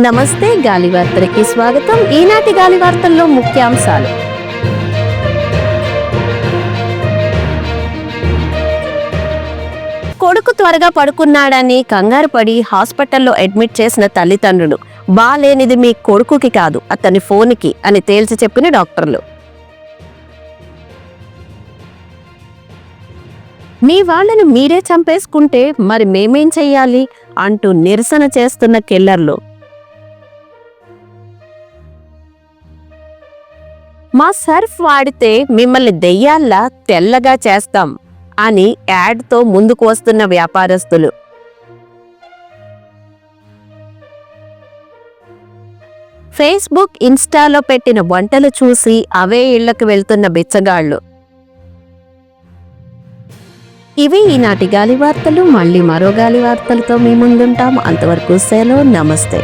నమస్తే, గాలి వార్తలకి స్వాగతం. ఈనాటి గాలి వార్తల్లో ముఖ్యాంశాలు. కొడుకు త్వరగా పడుకున్నాడని కంగారు పడి హాస్పిటల్లో అడ్మిట్ చేసిన తల్లిదండ్రులు, బాలేనిది మీ కొడుకుకి కాదు అతని ఫోన్కి అని తేల్చి చెప్పిన డాక్టర్లు. మీ వాళ్ళను మీరే చంపేసుకుంటే మరి మేమేం చెయ్యాలి అంటూ నిరసన చేస్తున్న కిల్లర్లు. మా సర్ఫ్ వాడితే మిమ్మల్ని దెయ్యాల్లా తెల్లగా చేస్తాం అని యాడ్తో ముందుకు వస్తున్న వ్యాపారస్తులు. ఫేస్బుక్, ఇన్స్టాలో పెట్టిన వంటలు చూసి అవే ఇళ్లకు వెళ్తున్న బిచ్చగాళ్లు. ఇవి ఈనాటి గాలి వార్తలు. మళ్ళీ మరో గాలి వార్తలతో మీ ముందుంటాం. అంతవరకు సెలవు. నమస్తే.